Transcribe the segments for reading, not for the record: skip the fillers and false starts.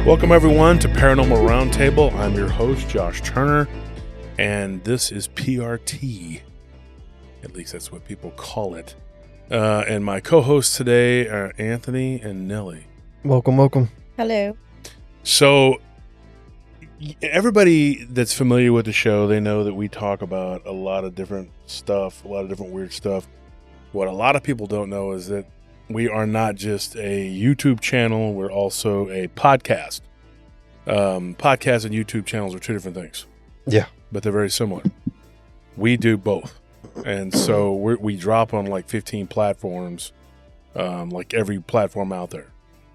Welcome, everyone, to Paranormal Roundtable. I'm your host, Josh Turner, and this is PRT. At least that's what people call it. And my co-hosts today are Anthony and Nellie. Welcome. Hello. So, everybody that's familiar with the show, they know that we talk about a lot of different stuff, a lot of different weird stuff. What a lot of people don't know is that we are not just a YouTube channel, we're also a podcast. Podcasts and YouTube channels are two different things. Yeah. But they're very similar. We do both. And so we drop on like 15 platforms, like every platform out there,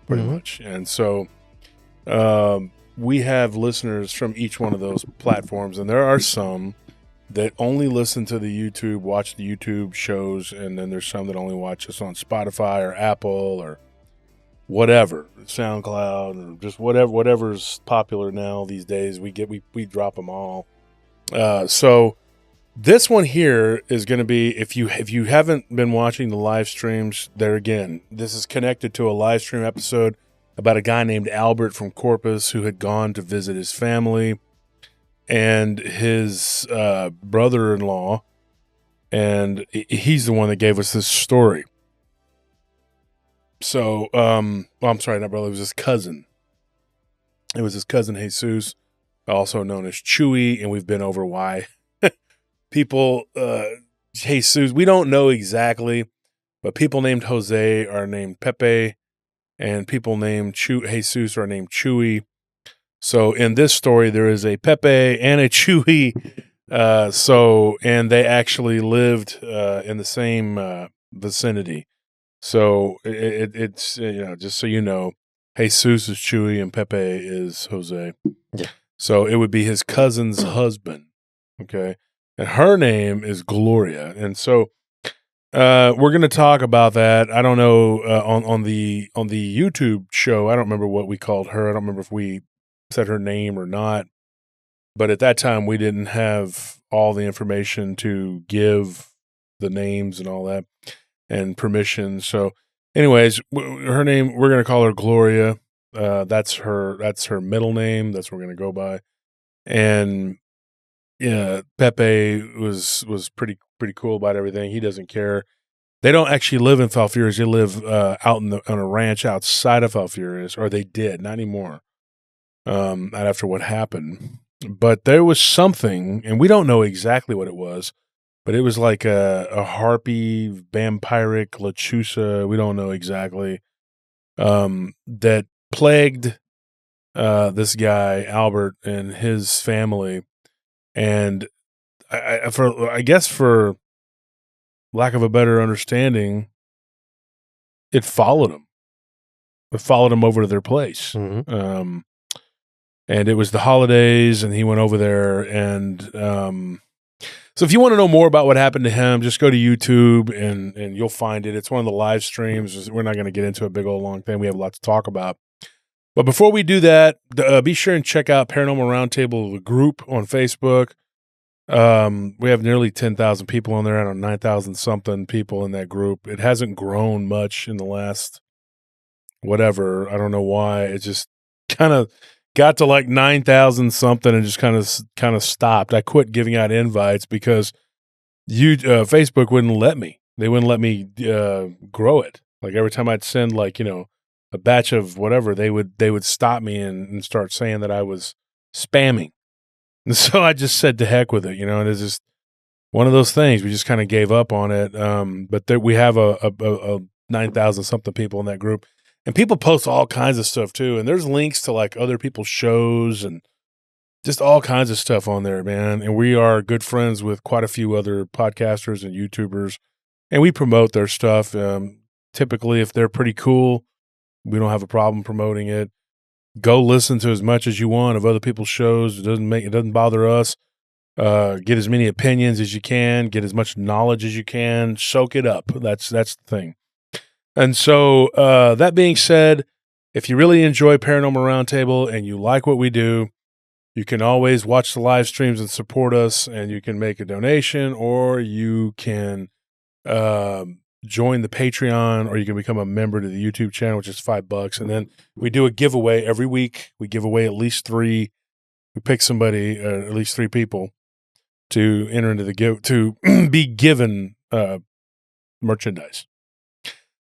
pretty much. And so we have listeners from each one of those platforms, and there are some that only listen to the YouTube, watch the YouTube shows, and then there's some that only watch us on Spotify or Apple or whatever, SoundCloud, or just whatever's popular now these days. We drop them all. So this one here is going to be, if you haven't been watching the live streams, there again, this is connected to a live stream episode about a guy named Albert from Corpus who had gone to visit his family and his brother-in-law, and he's the one that gave us this story. So, I'm sorry, not brother, it was his cousin. It was his cousin Jesus, also known as Chewy, and we've been over why people, Jesus, we don't know exactly, but people named Jose are named Pepe, and people named Jesus are named Chewy. So in this story, there is a Pepe and a Chewy. And they actually lived in the same vicinity. So it's just so you know, Jesus is Chewy and Pepe is Jose. Yeah. So it would be his cousin's husband. Okay. And her name is Gloria. And so we're going to talk about that. I don't know, on the YouTube show, I don't remember what we called her. I don't remember if we said her name or not, but at that time we didn't have all the information to give the names and all that and permission. So anyways, her name, we're going to call her Gloria. That's her middle name. That's what we're going to go by. And yeah, Pepe was pretty cool about everything. He doesn't care. They don't actually live in Falfurrias. They live out on a ranch outside of Falfurrias, or they did, not anymore. After what happened, but there was something, and we don't know exactly what it was, but it was like a harpy, vampiric Lechuza. We don't know exactly, that plagued, this guy, Albert, and his family. And I guess for lack of a better understanding, it followed him. It followed him over to their place. Mm-hmm. And it was the holidays, and he went over there. And so if you want to know more about what happened to him, just go to YouTube, and you'll find it. It's one of the live streams. We're not going to get into a big old long thing. We have a lot to talk about. But before we do that, be sure and check out Paranormal Roundtable, the group on Facebook. We have nearly 10,000 people on there. I don't know, 9,000 something people in that group. It hasn't grown much in the last whatever. I don't know why. It just kind of got to like 9,000 something and just kind of stopped. I quit giving out invites because Facebook wouldn't let me. They wouldn't let me grow it. Like every time I'd send a batch of whatever, they would stop me and start saying that I was spamming. And so I just said to heck with it, and it's just one of those things. We just kind of gave up on it. But we have a 9,000 something people in that group. And people post all kinds of stuff too. And there's links to like other people's shows and just all kinds of stuff on there, man. And we are good friends with quite a few other podcasters and YouTubers, and we promote their stuff. Typically, if they're pretty cool, we don't have a problem promoting it. Go listen to as much as you want of other people's shows. It doesn't bother us. Get as many opinions as you can. Get as much knowledge as you can. Soak it up. That's the thing. And so, that being said, if you really enjoy Paranormal Roundtable and you like what we do, you can always watch the live streams and support us, and you can make a donation, or you can join the Patreon, or you can become a member to the YouTube channel, which is $5. And then we do a giveaway every week. We give away at least 3. We pick somebody, at least 3 people, to enter into to be given merchandise.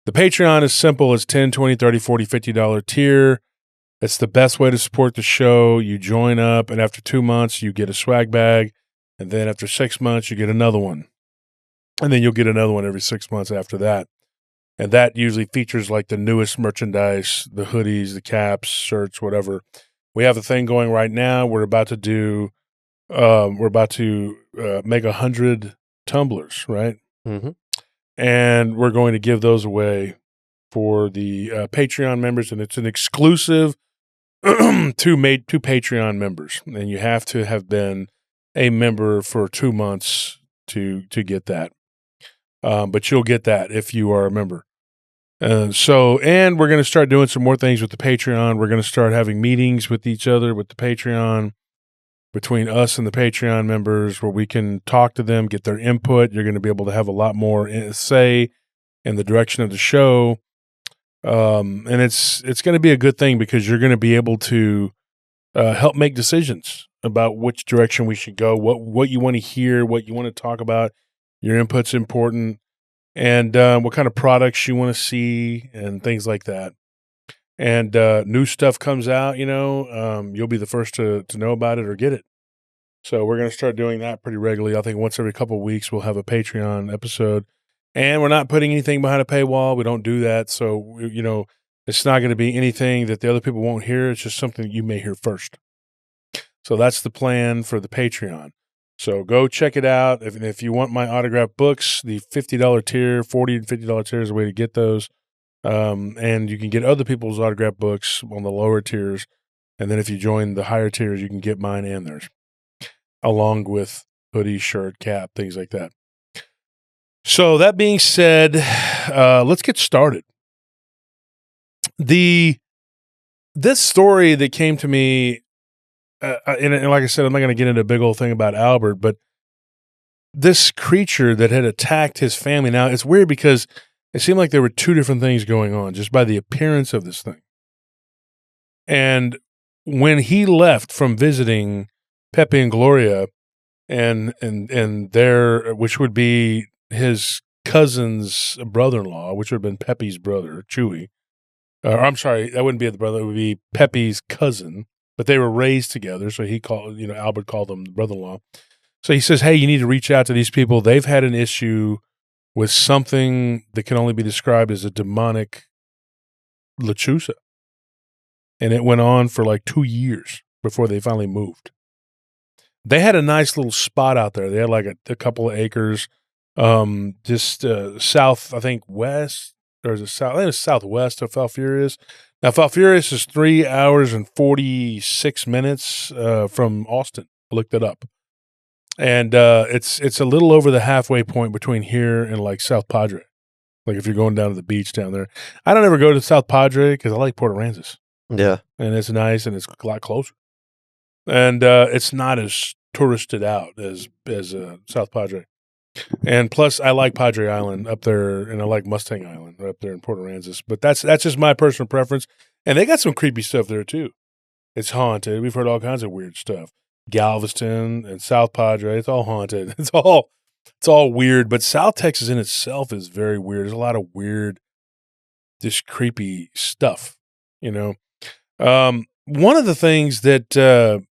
The Patreon is simple. It's $10, $20, $30, $40, $50 tier. It's the best way to support the show. You join up, and after 2 months, you get a swag bag. And then after 6 months, you get another one. And then you'll get another one every 6 months after that. And that usually features like the newest merchandise, the hoodies, the caps, shirts, whatever. We have a thing going right now. We're about to do, make 100 tumblers, right? Mm-hmm. And we're going to give those away for the Patreon members. And it's an exclusive to Patreon members. And you have to have been a member for 2 months to get that. But you'll get that if you are a member. And we're going to start doing some more things with the Patreon. We're going to start having meetings with each other with the Patreon, between us and the Patreon members, where we can talk to them, get their input. You're going to be able to have a lot more say in the direction of the show. And it's going to be a good thing, because you're going to be able to help make decisions about which direction we should go, what you want to hear, what you want to talk about. Your input's important, and what kind of products you want to see, and things like that. And new stuff comes out, you'll be the first to know about it or get it. So we're going to start doing that pretty regularly. I think once every couple of weeks we'll have a Patreon episode. And we're not putting anything behind a paywall. We don't do that. So, it's not going to be anything that the other people won't hear. It's just something that you may hear first. So that's the plan for the Patreon. So go check it out. If you want my autographed books, the $50 tier, $40 and $50 tier is a way to get those. And you can get other people's autographed books on the lower tiers. And then if you join the higher tiers, you can get mine and theirs, along with hoodie, shirt, cap, things like that. So that being said, let's get started. This story that came to me, and like I said, I'm not going to get into a big old thing about Albert, but this creature that had attacked his family. Now, it's weird because it seemed like there were 2 different things going on just by the appearance of this thing. And when he left from visiting Pepe and Gloria and their, which would be his cousin's brother-in-law, which would have been Pepe's brother, Chewy. I'm sorry, that wouldn't be the brother. It would be Pepe's cousin. But they were raised together, so Albert called them brother-in-law. So he says, hey, you need to reach out to these people. They've had an issue with something that can only be described as a demonic Lechuza. And it went on for like 2 years before they finally moved. They had a nice little spot out there. They had like a couple of acres, just south, I think west, or is it south? I think it's southwest of Falfurrias. Now, Falfurrias is 3 hours and 46 minutes from Austin. I looked it up. And it's a little over the halfway point between here and like South Padre. Like if you're going down to the beach down there. I don't ever go to South Padre because I like Port Aransas. Yeah. And it's nice and it's a lot closer. And it's not as touristed out as South Padre. And plus, I like Padre Island up there, and I like Mustang Island up there in Port Aransas. But that's just my personal preference. And they got some creepy stuff there, too. It's haunted. We've heard all kinds of weird stuff. Galveston and South Padre, it's all haunted. It's all weird. But South Texas in itself is very weird. There's a lot of weird, just creepy stuff, One of the things that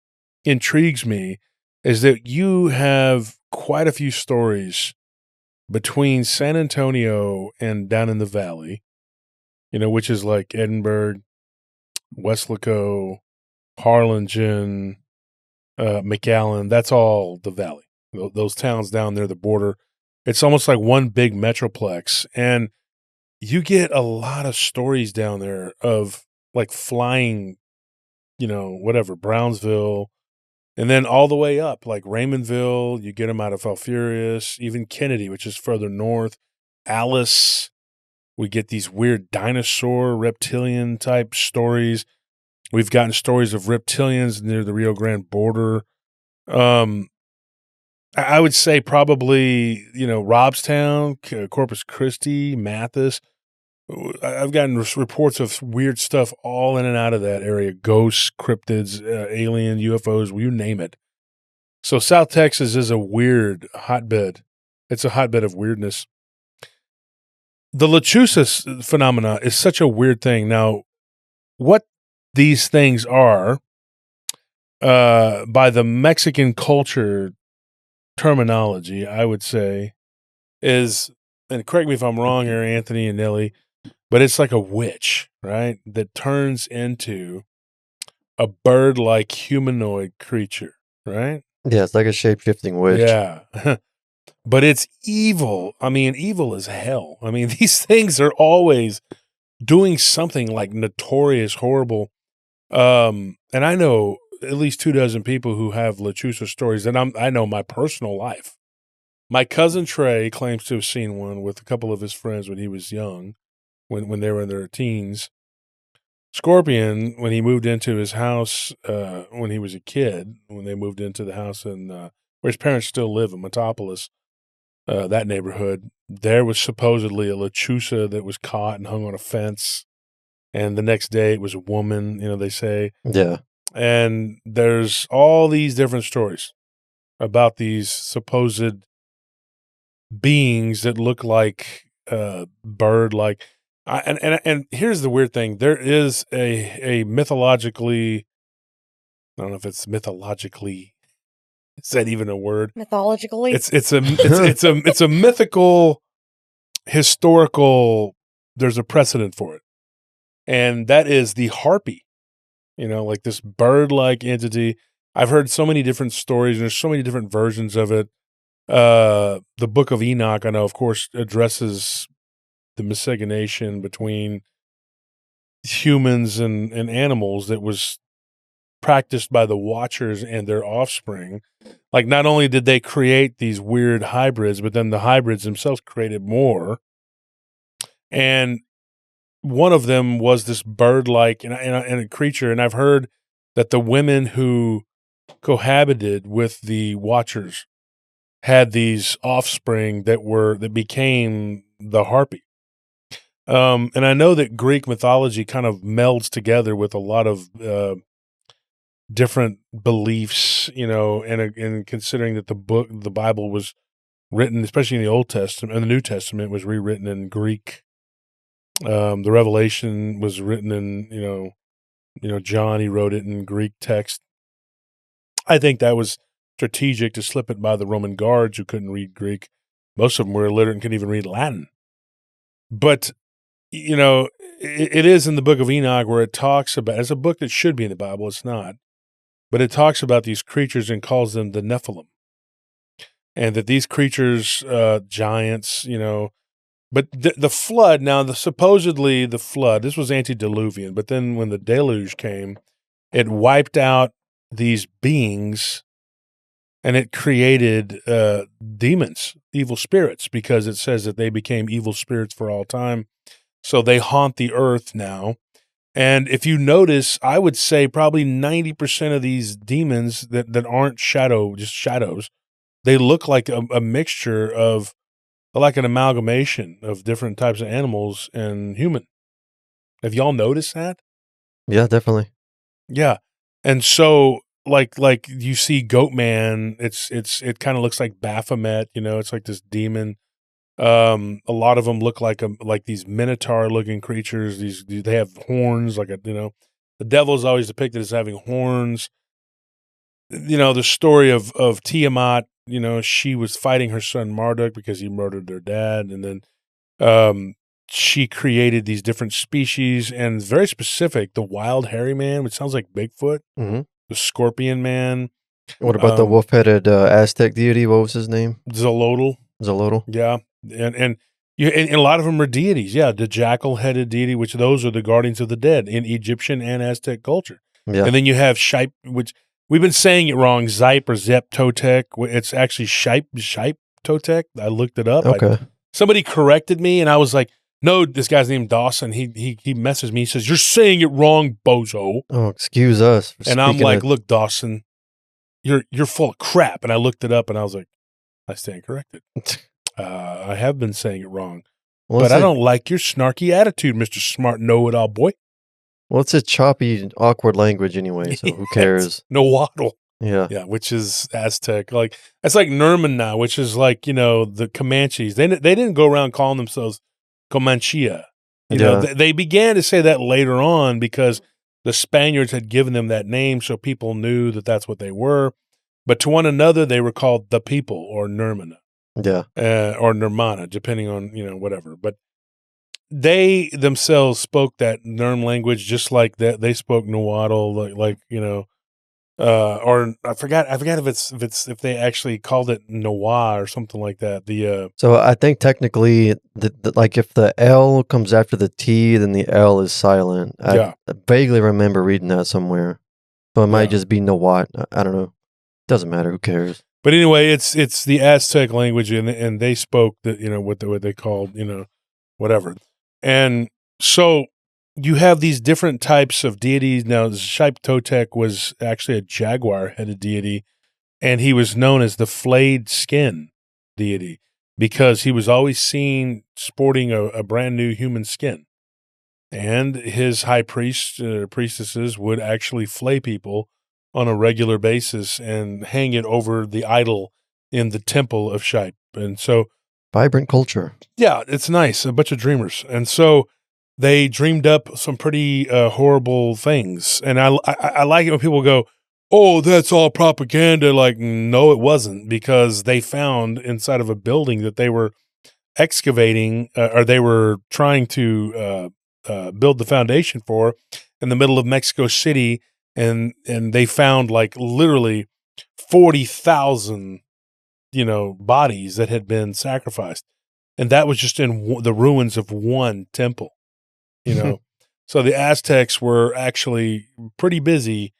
intrigues me is that you have quite a few stories between San Antonio and down in the valley, which is like Edinburgh, Weslaco, Harlingen, McAllen. That's all the valley. Those towns down there, the border. It's almost like one big metroplex. And you get a lot of stories down there of like flying, Brownsville, and then all the way up, like Raymondville, you get them out of Falfurrias, even Kennedy, which is further north, Alice. We get these weird dinosaur, reptilian type stories. We've gotten stories of reptilians near the Rio Grande border. I would say probably, Robstown, Corpus Christi, Mathis. I've gotten reports of weird stuff all in and out of that area. Ghosts, cryptids, alien, UFOs, you name it. So South Texas is a weird hotbed. It's a hotbed of weirdness. The Lechuza phenomena is such a weird thing. Now, what these things are, by the Mexican culture terminology, I would say, is, and correct me if I'm wrong here, Anthony and Nelly, but it's like a witch, right? That turns into a bird-like humanoid creature, right? Yeah, it's like a shape-shifting witch. Yeah. But it's evil. I mean, evil as hell. I mean, these things are always doing something like notorious, horrible. And I know at least 24 people who have Lechuza stories, and I know my personal life. My cousin Trey claims to have seen one with a couple of his friends when he was young, when they were in their teens. Scorpion, when he moved into his house when he was a kid, when they moved into the house in where his parents still live in Metropolis, that neighborhood, there was supposedly a Lechuza that was caught and hung on a fence. And the next day it was a woman, they say. Yeah. And there's all these different stories about these supposed beings that look like bird-like. And here's the weird thing. There is a mythologically, I don't know if it's mythologically, is that even a word? Mythologically? It's a mythical, historical, there's a precedent for it. And that is the harpy, like this bird-like entity. I've heard so many different stories, and there's so many different versions of it. The Book of Enoch, I know, of course, addresses the miscegenation between humans and animals that was practiced by the Watchers and their offspring. Like, not only did they create these weird hybrids, but then the hybrids themselves created more. And one of them was this bird-like and a creature. And I've heard that the women who cohabited with the Watchers had these offspring that became the harpy. And I know that Greek mythology kind of melds together with a lot of different beliefs, and considering that the Bible was written, especially in the Old Testament and the New Testament, was rewritten in Greek. The Revelation was written in, John, he wrote it in Greek text. I think that was strategic to slip it by the Roman guards who couldn't read Greek. Most of them were illiterate and couldn't even read Latin. But, it is in the Book of Enoch where it talks about, it's a book that should be in the Bible, it's not, but it talks about these creatures and calls them the Nephilim. And that these creatures, giants, but the flood, now supposedly the flood, this was antediluvian, but then when the deluge came, it wiped out these beings and it created demons, evil spirits, because it says that they became evil spirits for all time. So they haunt the earth now. And if you notice, I would say probably 90% of these demons that aren't just shadows, they look like a mixture of, like an amalgamation of different types of animals and human. Have y'all noticed that? Yeah, definitely. Yeah. And so like you see Goatman, it kind of looks like Baphomet, it's like this demon. A lot of them look like these minotaur looking creatures. They have horns, the devil's always depicted as having horns. The story of Tiamat, she was fighting her son Marduk because he murdered their dad. And then she created these different species, and very specific, the wild hairy man, which sounds like Bigfoot, the scorpion man. What about the wolf-headed Aztec deity? What was his name? Xolotl. Yeah. And a lot of them are deities. Yeah. The jackal-headed deity, which those are the guardians of the dead in Egyptian and Aztec culture. Yeah. And then you have Shipe, which we've been saying it wrong, Zype or Zep Totec. It's actually Shipe Totec. I looked it up. Okay. Somebody corrected me, and I was like, no, this guy's named Dawson. He messages me. He says, you're saying it wrong, bozo. Oh, excuse us. And I'm like, look, Dawson, you're full of crap. And I looked it up, and I was like, I stand corrected. I have been saying it wrong. Well, but I don't like your snarky attitude, Mr. Smart Know-It-All Boy. Well, it's a choppy, awkward language anyway, so who cares? No waddle. Yeah. Yeah, which is Aztec. Like that's like Nerman now, which is like, the Comanches. They didn't go around calling themselves Comanchia. They began to say that later on because the Spaniards had given them that name, so people knew that that's what they were. But to one another, they were called the people or Nermana. Yeah. Or Nirmana, depending on, whatever. But they themselves spoke that Nerm language just like that. They spoke Nahuatl, or I forgot if they actually called it Nawa or something like that. So I think technically, like if the L comes after the T, then the L is silent. I vaguely remember reading that somewhere. So it might just be Nawat. I don't know. Doesn't matter. Who cares? But anyway, it's the Aztec language, and they spoke that what they called whatever, and so you have these different types of deities. Now, Shaip Totec was actually a jaguar-headed deity, and he was known as the flayed skin deity because he was always seen sporting a brand new human skin, and his high priests priestesses would actually flay people on a regular basis and hang it over the idol in the temple of Shaip. And so vibrant culture. Yeah, it's nice. A bunch of dreamers. And so they dreamed up some pretty horrible things. And I like it when people go, oh, that's all propaganda. Like, no, it wasn't, because they found inside of a building that they were excavating or they were trying to build the foundation for in the middle of Mexico City. And they found like literally 40,000, bodies that had been sacrificed. And that was just in the ruins of one temple, So the Aztecs were actually pretty busy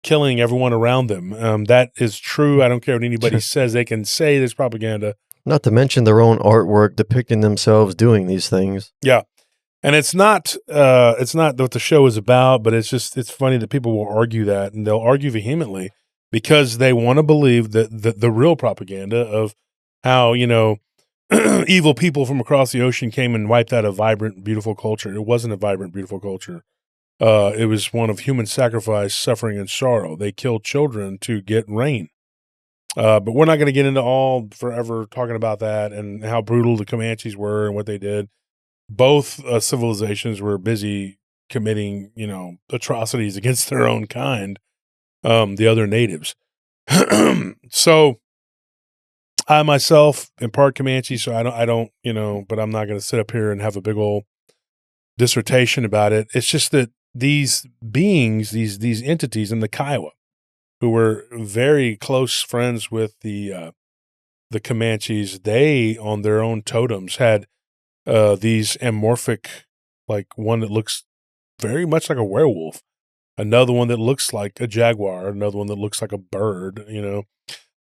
killing everyone around them. That is true. I don't care what anybody says. They can say there's propaganda. Not to mention their own artwork depicting themselves doing these things. Yeah. And it's not what the show is about, but it's funny that people will argue that, and they'll argue vehemently because they want to believe that the real propaganda of how, evil people from across the ocean came and wiped out a vibrant, beautiful culture. It wasn't a vibrant, beautiful culture. It was one of human sacrifice, suffering, and sorrow. They killed children to get rain. But we're not going to get into all forever talking about that and how brutal the Comanches were and what they did. Both civilizations were busy committing, atrocities against their own kind, the other natives. So I myself am part Comanche, so I don't, but I'm not going to sit up here and have a big old dissertation about it. It's just that these beings, these entities in the Kiowa, who were very close friends with the Comanches, they on their own totems had these amorphic, like one that looks very much like a werewolf, another one that looks like a jaguar, another one that looks like a bird.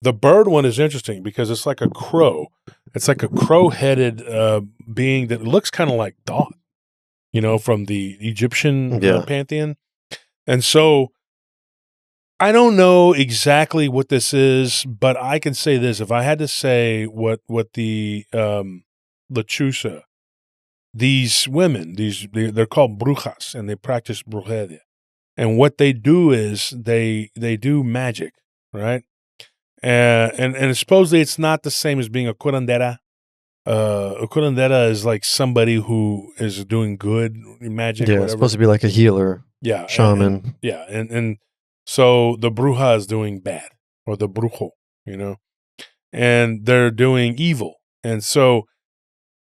The bird one is interesting because it's like a crow. It's like a crow-headed being that looks kind of like Thoth, from the Egyptian pantheon. And so I don't know exactly what this is, but I can say this. If I had to say what the Lechuza, these women, they're called brujas, and they practice brujeria. And what they do is they do magic, right? And supposedly it's not the same as being a curandera. A curandera is like somebody who is doing good magic. Yeah, it's supposed to be like a healer. Yeah, shaman. And so the bruja is doing bad, or the brujo, and they're doing evil. And so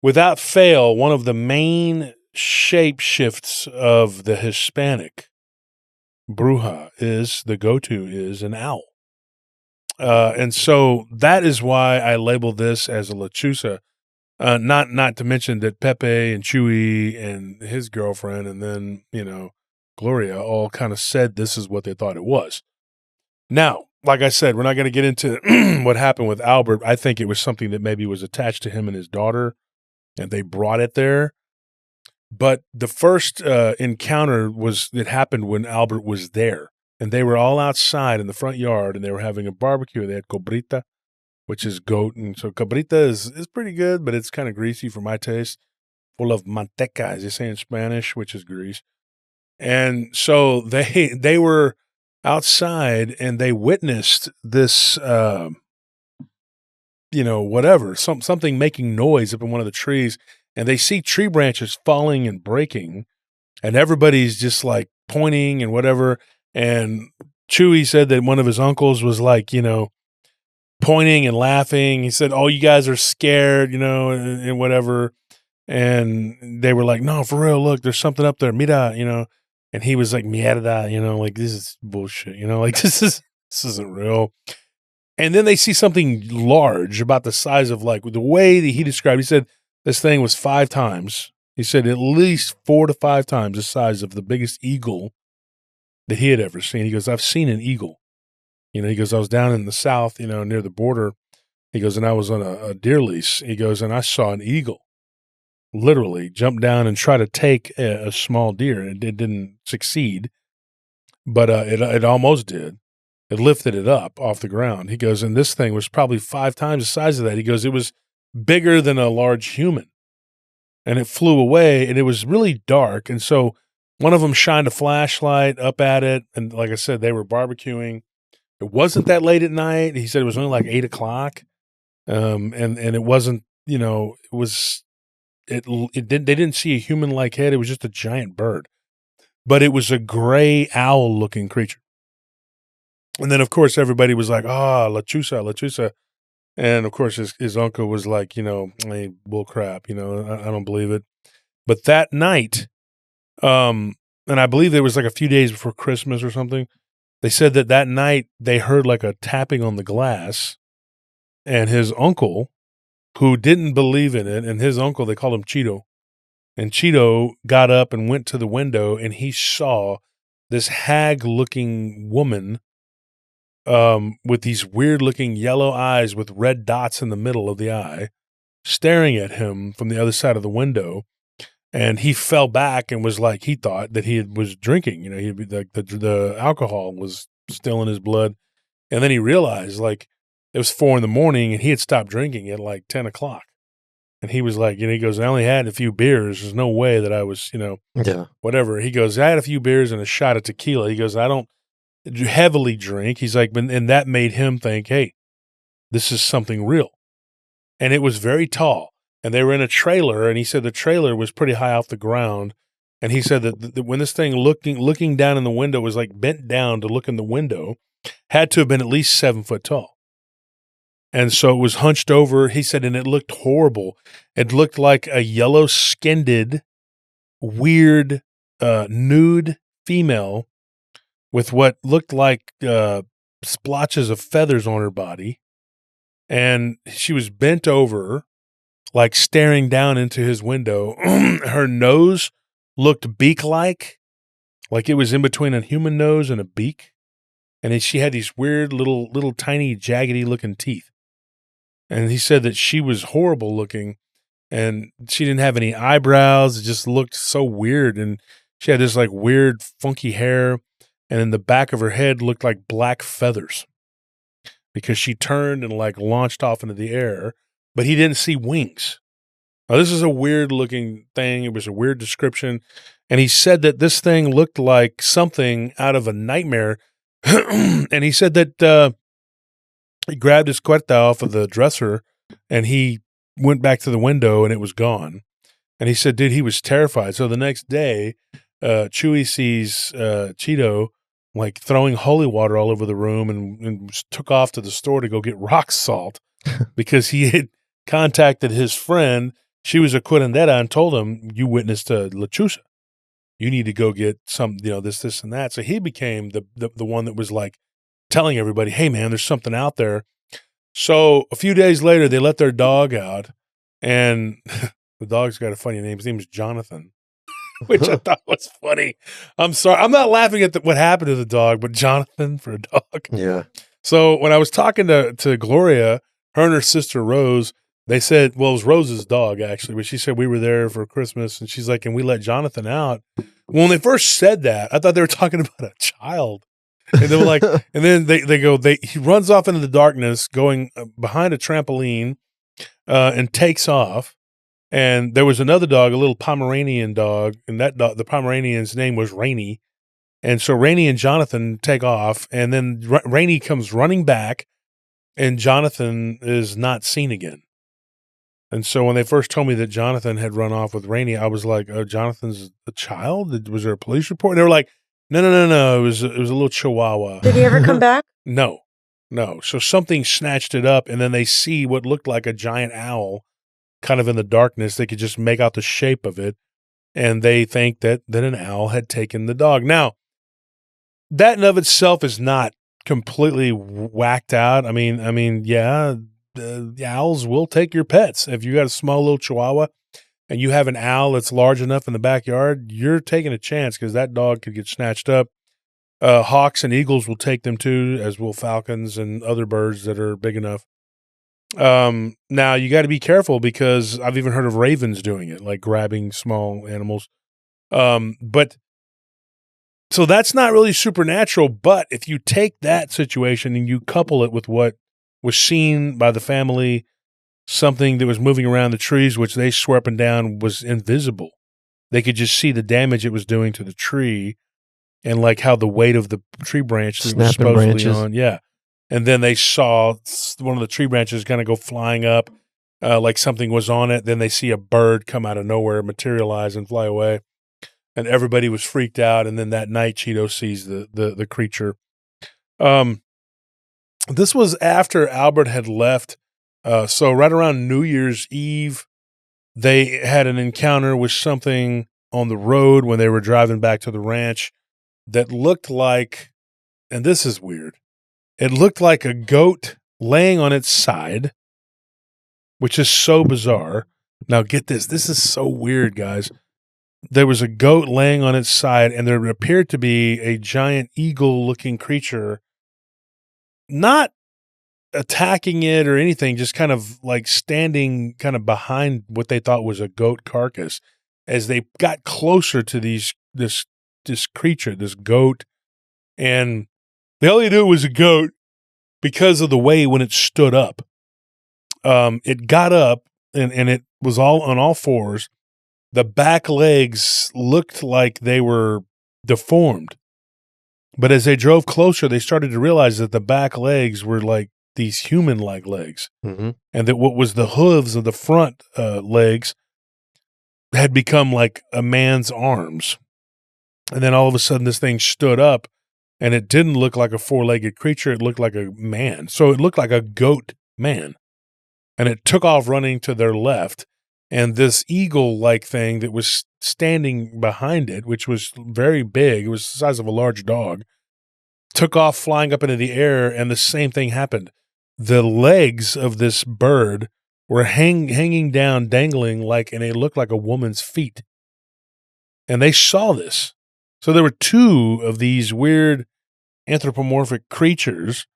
without fail, one of the main shape shifts of the Hispanic bruja the go-to is an owl. And so that is why I label this as a Lechuza. Not to mention that Pepe and Chewy and his girlfriend and then, Gloria all kind of said this is what they thought it was. Now, like I said, we're not going to get into what happened with Albert. I think it was something that maybe was attached to him and his daughter, and they brought it there. But the first encounter happened when Albert was there, and they were all outside in the front yard, and they were having a barbecue. They had cobrita, which is goat. And so cabrita is pretty good, but it's kind of greasy for my taste. Full of manteca, as they say in Spanish, which is grease. And so they were outside and they witnessed this, whatever, something making noise up in one of the trees. And they see tree branches falling and breaking. And everybody's just like pointing and whatever. And Chewy said that one of his uncles was like, pointing and laughing. He said, "Oh, you guys are scared, and whatever." And they were like, "No, for real, look, there's something up there. Mira, And he was like, "Mierda, like this is bullshit, like this isn't real." And then they see something large about the size of like the way that he described. He said this thing was 5 times. He said at least 4 to 5 times the size of the biggest eagle that he had ever seen. He goes, "I've seen an eagle." He goes, "I was down in the south, near the border." He goes, "And I was on a deer lease." He goes, "And I saw an eagle literally jump down and try to take a small deer. It didn't succeed, but it almost did. It lifted it up off the ground." He goes, "And this thing was probably 5 times the size of that." He goes, "It was bigger than a large human. And it flew away, and it was really dark. And so one of them shined a flashlight up at it. And like I said, they were barbecuing. It wasn't that late at night. He said it was only like 8:00. And it wasn't, they didn't see a human-like head. It was just a giant bird, but it was a gray owl-looking creature. And then, of course, everybody was like, Lechuza, Lechuza. And, of course, his uncle was like, hey, bull crap, I don't believe it. But that night, and I believe it was like a few days before Christmas or something, they said that night they heard like a tapping on the glass, and his uncle, who didn't believe in it, and his uncle, they called him Cheeto, and Cheeto got up and went to the window, and he saw this hag-looking woman with these weird-looking yellow eyes with red dots in the middle of the eye, staring at him from the other side of the window. And he fell back and was like, he thought that he was drinking. He'd be like the alcohol was still in his blood. And then he realized like it was 4 a.m. and he had stopped drinking at like 10:00. And he was like, he goes, "I only had a few beers. There's no way that I was, whatever." He goes, "I had a few beers and a shot of tequila." He goes, "I don't heavily drink." He's like, and that made him think, hey, this is something real. And it was very tall. And they were in a trailer, and he said the trailer was pretty high off the ground. And he said that when this thing looking down in the window was like bent down to look in the window, had to have been at least 7 foot tall. And so it was hunched over, he said, and it looked horrible. It looked like a yellow-skinned, weird, nude female with what looked like splotches of feathers on her body. And she was bent over, like staring down into his window. Her nose looked beak-like it was in between a human nose and a beak. And she had these weird little tiny jaggedy-looking teeth. And he said that she was horrible looking, and she didn't have any eyebrows. It just looked so weird. And she had this like weird, funky hair. And in the back of her head looked like black feathers because she turned and like launched off into the air, but he didn't see wings. Now, this is a weird looking thing. It was a weird description. And he said that this thing looked like something out of a nightmare. And he said that he grabbed his cuerta off of the dresser and he went back to the window and it was gone. And he said, dude, he was terrified. So the next day, Chewy sees Cheeto like throwing holy water all over the room and took off to the store to go get rock salt because he had contacted his friend. She was a curandera and told him, "You witnessed a lechuza. You need to go get some, this and that." So he became the one that was like telling everybody, "Hey man, there's something out there." So a few days later, they let their dog out, and the dog's got a funny name. His name is Jonathan, which I thought was funny. I'm sorry. I'm not laughing at what happened to the dog, but Jonathan for a dog. Yeah. So when I was talking to Gloria, her and her sister Rose, they said, well, it was Rose's dog actually, but she said we were there for Christmas, and she's like, "Can we let Jonathan out?" When they first said that, I thought they were talking about a child. And they were like, and then he runs off into the darkness, going behind a trampoline, and takes off. And there was another dog, a little Pomeranian dog, and that dog, the Pomeranian's name was Rainy. And so Rainy and Jonathan take off, and then Rainy comes running back, and Jonathan is not seen again. And so when they first told me that Jonathan had run off with Rainy, I was like, "Oh, Jonathan's a child? Was there a police report?" And they were like, "No. It was a little Chihuahua." Did he ever come back? No. So something snatched it up, and then they see what looked like a giant owl, kind of in the darkness. They could just make out the shape of it, and they think that an owl had taken the dog. Now, that in of itself is not completely whacked out. I mean, yeah. The owls will take your pets. If you got a small little Chihuahua and you have an owl that's large enough in the backyard, you're taking a chance because that dog could get snatched up. Hawks and eagles will take them too, as will falcons and other birds that are big enough. Now you got to be careful because I've even heard of ravens doing it, like grabbing small animals. But so that's not really supernatural. But if you take that situation and you couple it with what was seen by the family, something that was moving around the trees, which they swear up and down was invisible. They could just see the damage it was doing to the tree and like how the weight of the tree branch was supposedly branches on. Yeah. And then they saw one of the tree branches kind of go flying up like something was on it. Then they see a bird come out of nowhere, materialize and fly away. And everybody was freaked out. And then that night, Cheeto sees the creature. This was after Albert had left. So right around New Year's Eve, they had an encounter with something on the road when they were driving back to the ranch that looked like, and this is weird, it looked like a goat laying on its side, which is so bizarre. Now get this. This is so weird, guys. There was a goat laying on its side, and there appeared to be a giant eagle-looking creature not attacking it or anything, just kind of like standing kind of behind what they thought was a goat carcass. As they got closer to this creature, this goat, and they only knew it was a goat because of the way when it stood up. It got up and it was all on all fours. The back legs looked like they were deformed. But as they drove closer, they started to realize that the back legs were like these human-like legs. Mm-hmm. And that what was the hooves of the front legs had become like a man's arms. And then all of a sudden this thing stood up, and it didn't look like a four-legged creature. It looked like a man. So it looked like a goat man. And it took off running to their left. And this eagle-like thing that was standing behind it, which was very big, it was the size of a large dog, took off flying up into the air, and the same thing happened. The legs of this bird were hanging down, dangling, and it looked like a woman's feet. And they saw this. So there were two of these weird anthropomorphic creatures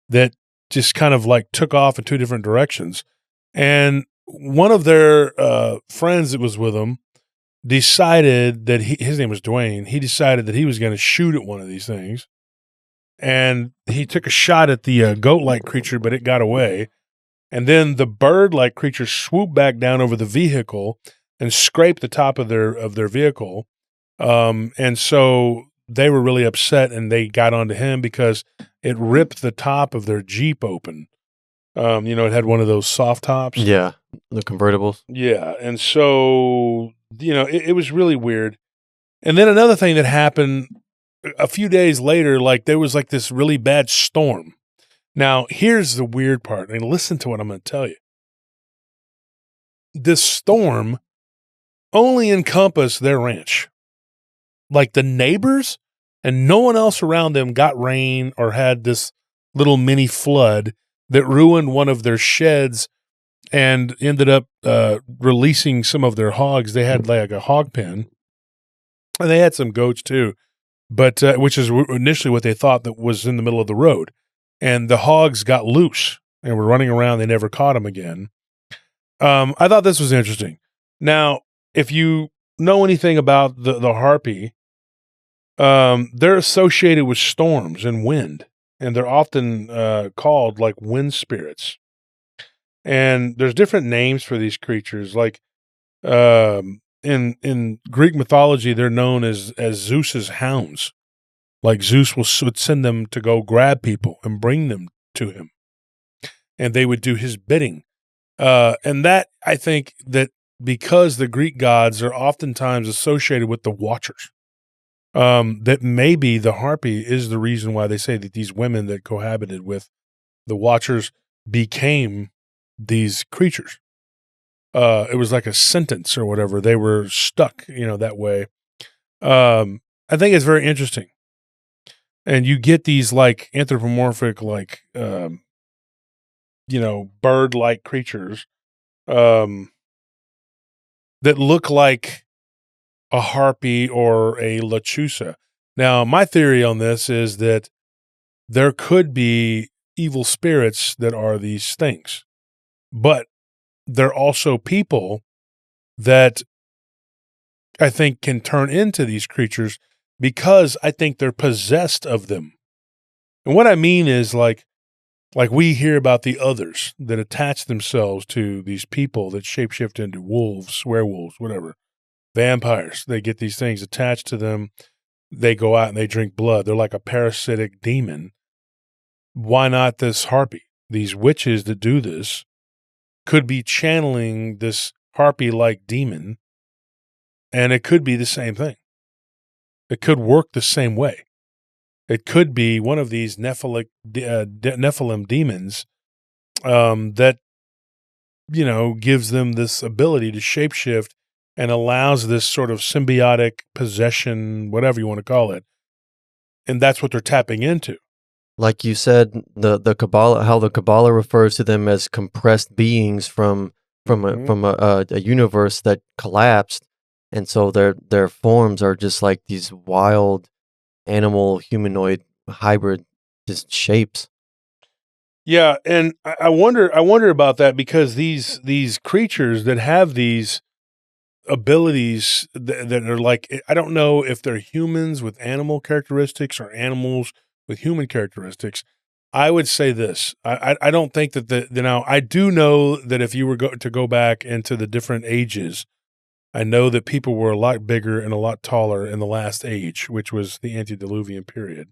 that just kind of like took off in two different directions. And one of their friends that was with them decided that his name was Dwayne. He decided that he was going to shoot at one of these things. And he took a shot at the goat-like creature, but it got away. And then the bird-like creature swooped back down over the vehicle and scraped the top of their vehicle. And so they were really upset, and they got onto him because it ripped the top of their Jeep open. It had one of those soft tops. Yeah, the convertibles. Yeah, and so, it was really weird. And then another thing that happened a few days later, there was this really bad storm. Now, here's the weird part, and listen to what I'm going to tell you. This storm only encompassed their ranch. The neighbors and no one else around them got rain or had this little mini flood that ruined one of their sheds and ended up releasing some of their hogs. They had a hog pen, and they had some goats too, but which is initially what they thought that was in the middle of the road. And the hogs got loose and were running around. They never caught them again. I thought this was interesting. Now, if you know anything about the harpy, They're associated with storms and wind, and they're often called like wind spirits. And there's different names for these creatures. Like in Greek mythology, they're known as Zeus's hounds. Like Zeus would send them to go grab people and bring them to him, and they would do his bidding. And that, I think that because the Greek gods are oftentimes associated with the Watchers, that maybe the harpy is the reason why they say that these women that cohabited with the Watchers became these creatures. It was like a sentence or whatever. They were stuck, that way. I think it's very interesting. And you get these like anthropomorphic, like, bird-like creatures that look like a harpy or a Lechuza. Now, my theory on this is that there could be evil spirits that are these things, but they're also people that I think can turn into these creatures because I think they're possessed of them. And what I mean is like we hear about the others that attach themselves to these people that shapeshift into wolves, werewolves, whatever, vampires. They get these things attached to them. They go out and they drink blood. They're like a parasitic demon. Why not this harpy? These witches that do this could be channeling this harpy-like demon, and it could be the same thing. It could work the same way. It could be one of these Nephilim demons that, gives them this ability to shapeshift and allows this sort of symbiotic possession, whatever you want to call it. And that's what they're tapping into. Like you said, the Kabbalah, how the Kabbalah refers to them as compressed beings from a universe that collapsed, and so their forms are just like these wild animal humanoid hybrid just shapes. Yeah, and I wonder about that because these creatures that have these abilities that are like, I don't know if they're humans with animal characteristics or animals with human characteristics. I would say this. I don't think that now I do know that if you were to go back into the different ages, I know that people were a lot bigger and a lot taller in the last age, which was the antediluvian period,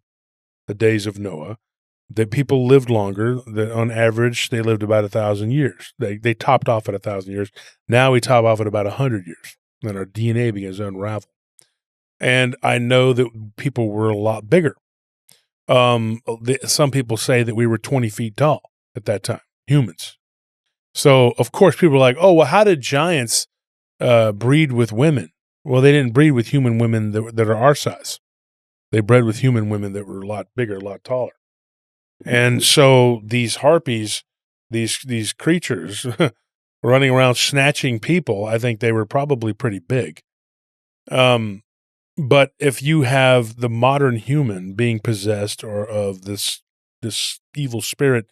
the days of Noah. That people lived longer. That on average they lived about 1,000 years. They topped off at 1,000 years. Now we top off at about 100 years. Then our DNA begins to unravel. And I know that people were a lot bigger. Some people say that we were 20 feet tall at that time, humans. So of course people are like, oh, well, how did giants breed with women? Well, they didn't breed with human women that are our size. They bred with human women that were a lot bigger, a lot taller. And so these harpies, these creatures running around snatching people, I think they were probably pretty big. But if you have the modern human being possessed or of this evil spirit,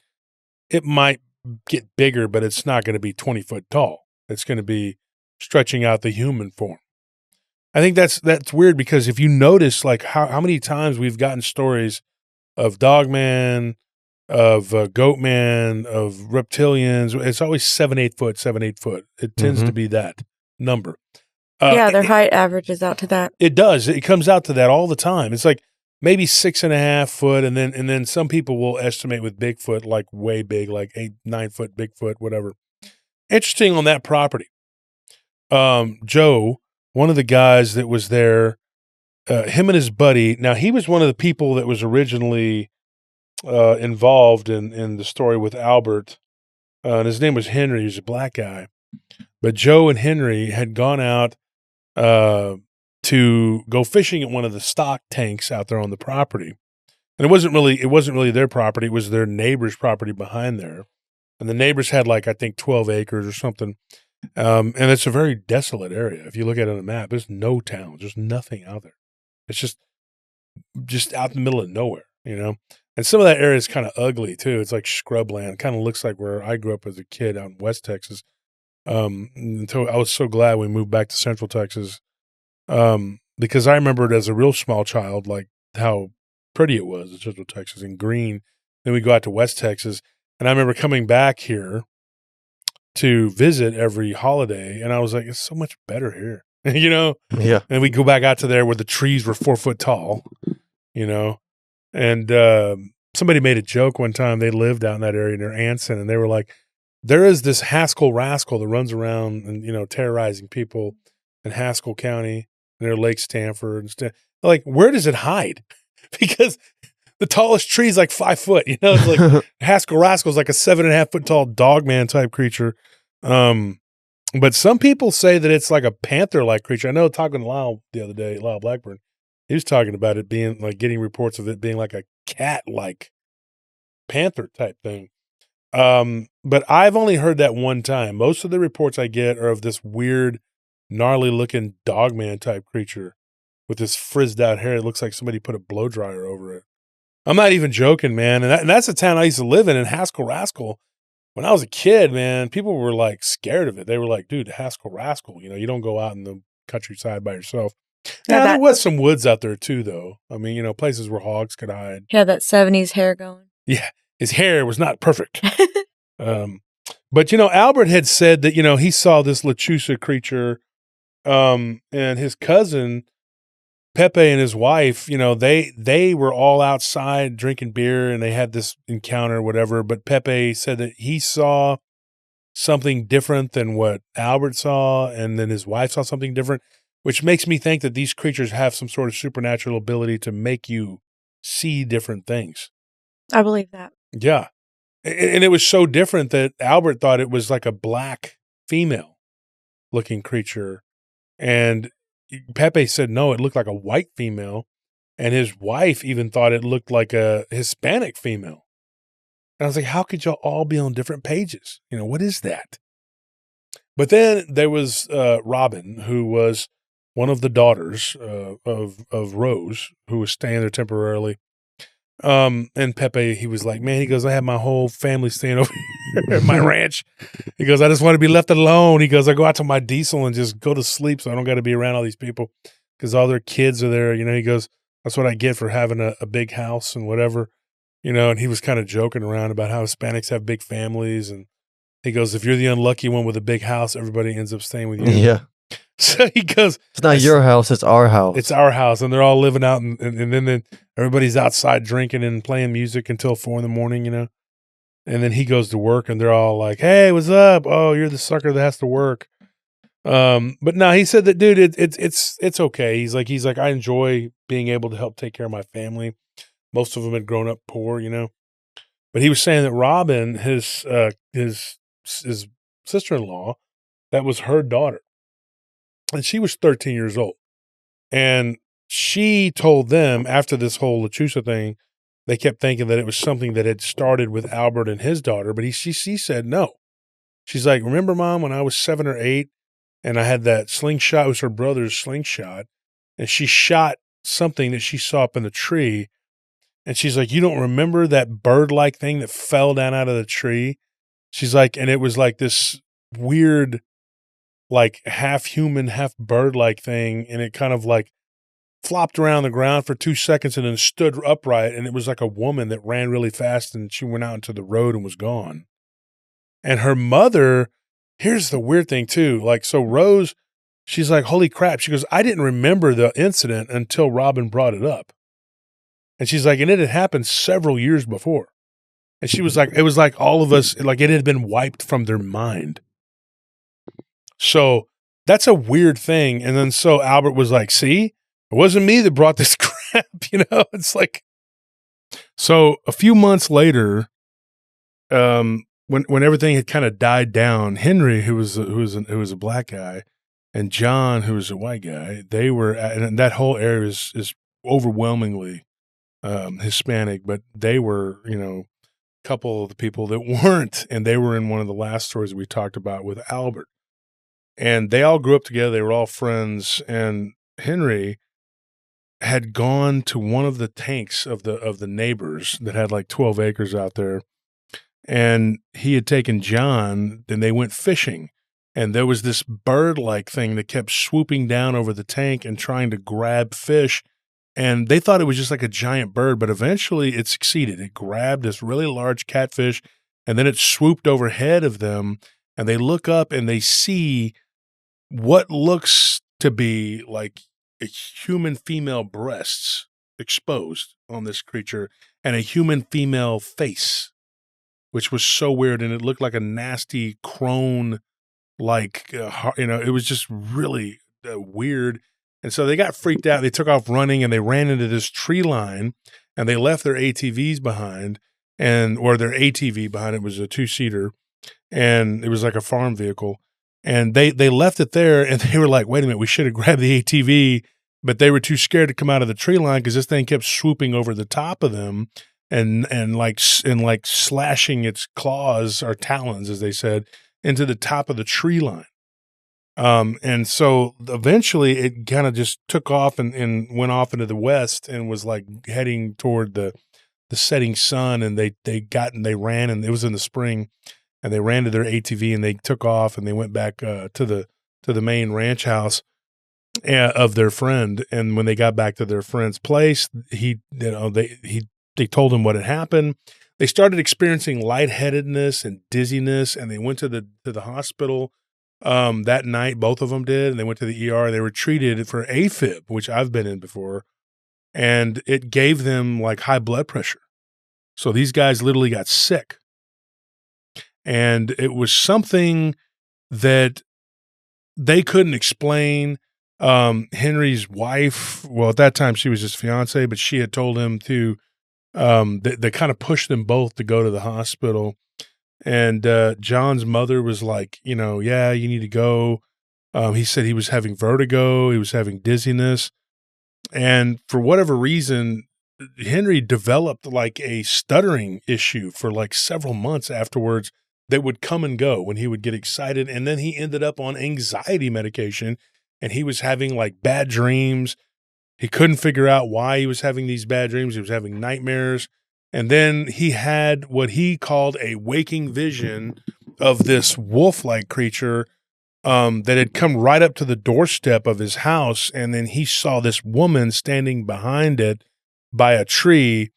it might get bigger, but it's not going to be 20 foot tall. It's going to be stretching out the human form. I think that's weird because if you notice, like how many times we've gotten stories of Dogman, of Goatman, of reptilians, it's always 7-8 foot. It tends to be that number. Their height averages out to that. It does. It comes out to that all the time. It's like maybe 6.5 foot, and then some people will estimate with Bigfoot like way big, like 8-9 foot Bigfoot, whatever. Interesting on that property. Joe, one of the guys that was there, him and his buddy. Now he was one of the people that was originally involved in the story with Albert, and his name was Henry. He was a black guy, but Joe and Henry had gone out to go fishing at one of the stock tanks out there on the property, and it wasn't really their property. It was their neighbor's property behind there, and the neighbors had like I think 12 acres or something, and it's a very desolate area. If you look at it on the map, there's no towns, there's nothing out there. It's just out in the middle of nowhere, And some of that area is kind of ugly too. It's like scrubland. Kind of looks like where I grew up as a kid out in West Texas. Until I was so glad we moved back to Central Texas. because I remember it as a real small child, like how pretty it was in Central Texas and green. Then we go out to West Texas, and I remember coming back here to visit every holiday, and I was like, it's so much better here, you know? Yeah. And we go back out to there where the trees were 4 foot tall, you know? And somebody made a joke one time. They lived out in that area near Anson, and they were like, there is this Haskell rascal that runs around and, you know, terrorizing people in Haskell County near Lake Stanford. And like, where does it hide? Because the tallest tree is like 5 foot, you know, it's like Haskell rascal is like a 7.5 foot tall dogman type creature. But some people say that it's like a panther-like creature. I know talking to Lyle the other day, Lyle Blackburn, he was talking about it being like getting reports of it being like a cat-like panther type thing. But I've only heard that one time. Most of the reports I get are of this weird, gnarly-looking dogman type creature with this frizzed out hair. It looks like somebody put a blow dryer over it. I'm not even joking, man. And that's the town I used to live in Haskell Rascal. When I was a kid, man, people were like scared of it. They were like, dude, Haskell Rascal, you know, you don't go out in the countryside by yourself. Yeah, there was some woods out there too, though. I mean, you know, places where hogs could hide. He had that 70s hair going. Yeah, his hair was not perfect. But, you know, Albert had said that, you know, he saw this Lechuza creature, and his cousin, Pepe, and his wife, you know, they were all outside drinking beer, and they had this encounter or whatever. But Pepe said that he saw something different than what Albert saw, and then his wife saw something different, which makes me think that these creatures have some sort of supernatural ability to make you see different things. I believe that. Yeah. And it was so different that Albert thought it was like a black female looking creature. And Pepe said, no, it looked like a white female. And his wife even thought it looked like a Hispanic female. And I was like, how could y'all all be on different pages? You know, what is that? But then there was Robin, who was one of the daughters of Rose, who was staying there temporarily. And Pepe, he was like, man, he goes, I have my whole family staying over here at my ranch. He goes, I just want to be left alone. He goes, I go out to my diesel and just go to sleep so I don't got to be around all these people because all their kids are there. You know, he goes, that's what I get for having a big house and whatever, you know. And he was kind of joking around about how Hispanics have big families. And he goes, if you're the unlucky one with a big house, everybody ends up staying with you. Yeah. So he goes, it's not your house, it's our house. It's our house. And they're all living out, and then everybody's outside drinking and playing music until 4 a.m, you know. And then he goes to work, and they're all like, hey, what's up? Oh, you're the sucker that has to work. But no, he said that, dude, it's okay. He's like, I enjoy being able to help take care of my family. Most of them had grown up poor, you know. But he was saying that Robin, his sister-in-law, that was her daughter. And she was 13 years old. And she told them after this whole Lechuza thing, they kept thinking that it was something that had started with Albert and his daughter. But she said no. She's like, remember, Mom, when I was 7 or 8 and I had that slingshot, it was her brother's slingshot, and she shot something that she saw up in the tree. And she's like, you don't remember that bird-like thing that fell down out of the tree? She's like, and it was like this weird, like half human, half bird-like thing. And it kind of like flopped around the ground for 2 seconds and then stood upright. And it was like a woman that ran really fast, and she went out into the road and was gone. And her mother, here's the weird thing too. Like, so Rose, she's like, holy crap. She goes, I didn't remember the incident until Robin brought it up. And she's like, and it had happened several years before. And she was like, it was like all of us, like it had been wiped from their mind. So that's a weird thing. And then so Albert was like, see, it wasn't me that brought this crap, you know? It's like, so a few months later, when everything had kind of died down, Henry, who was a black guy, and John, who was a white guy, they were, and that whole area is overwhelmingly Hispanic, but they were, you know, a couple of the people that weren't, and they were in one of the last stories we talked about with Albert. And they all grew up together. They were all friends. And Henry had gone to one of the tanks of the neighbors that had like 12 acres out there. And he had taken John, and they went fishing. and there was this bird-like thing that kept swooping down over the tank and trying to grab fish. And they thought it was just like a giant bird, but eventually it succeeded. It grabbed this really large catfish, and then it swooped overhead of them, and they look up and they see what looks to be like a human female breasts exposed on this creature and a human female face, which was so weird. And it looked like a nasty crone, like, it was just really weird. And so they got freaked out. They took off running and they ran into this tree line, and they left their ATVs behind, or their ATV behind. It was a 2-seater, and it was like a farm vehicle. And they left it there, and they were like, wait a minute, we should have grabbed the ATV, but they were too scared to come out of the tree line because this thing kept swooping over the top of them and like slashing its claws, or talons, as they said, into the top of the tree line. And so eventually it kind of just took off and went off into the west and was like heading toward the setting sun. And they ran, and it was in the spring, and they ran to their ATV and they took off and they went back to the main ranch house of their friend. And when they got back to their friend's place, they told him what had happened. They started experiencing lightheadedness and dizziness, and they went to the hospital that night. Both of them did, and they went to the ER. They were treated for AFib, which I've been in before, and it gave them like high blood pressure. So these guys literally got sick. And it was something that they couldn't explain. Henry's wife, well, at that time she was his fiance, but she had told him to, they kind of pushed them both to go to the hospital. And John's mother was like, yeah, you need to go. He said he was having vertigo. He was having dizziness. And for whatever reason, Henry developed like a stuttering issue for like several months afterwards that would come and go when he would get excited. And then he ended up on anxiety medication, and he was having like bad dreams. He couldn't figure out why he was having these bad dreams. He was having nightmares. And then he had what he called a waking vision of this wolf-like creature that had come right up to the doorstep of his house. And then he saw this woman standing behind it by a tree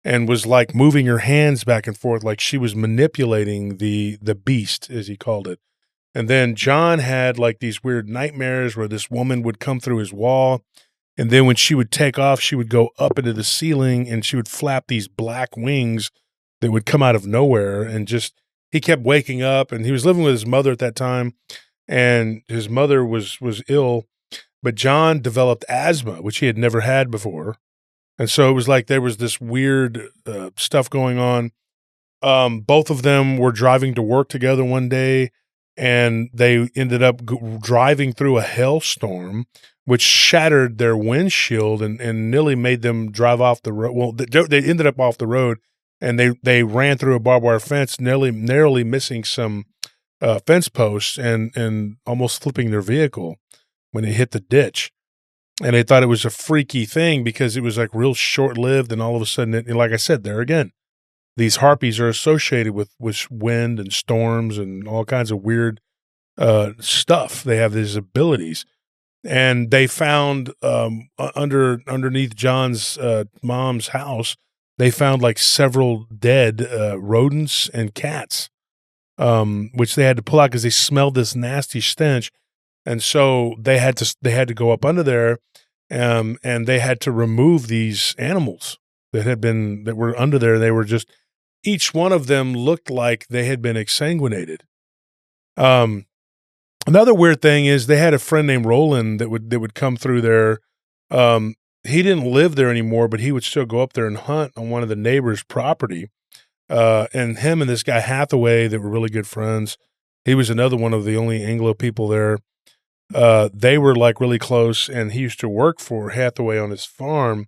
and was like moving her hands back and forth like she was manipulating the beast, as he called it. And then John had like these weird nightmares where this woman would come through his wall. And then when she would take off, she would go up into the ceiling and she would flap these black wings that would come out of nowhere. And just, he kept waking up, and he was living with his mother at that time, and his mother was ill, but John developed asthma, which he had never had before. And so it was like there was this weird stuff going on. Both of them were driving to work together one day, and they ended up driving through a hailstorm, which shattered their windshield and nearly made them drive off the road. Well, they ended up off the road, and they ran through a barbed wire fence, narrowly missing some fence posts and almost flipping their vehicle when it hit the ditch. And they thought it was a freaky thing because it was like real short-lived, and all of a sudden, like I said, there again, these harpies are associated with wind and storms and all kinds of weird stuff. They have these abilities. And they found underneath John's mom's house, they found like several dead rodents and cats, which they had to pull out because they smelled this nasty stench. And so they had to go up under there, and they had to remove these animals that were under there. They were just, each one of them looked like they had been exsanguinated. Another weird thing is they had a friend named Roland that would come through there. He didn't live there anymore, but he would still go up there and hunt on one of the neighbors' property. And him and this guy Hathaway, that were really good friends. He was another one of the only Anglo people there. They were like really close, and he used to work for Hathaway on his farm,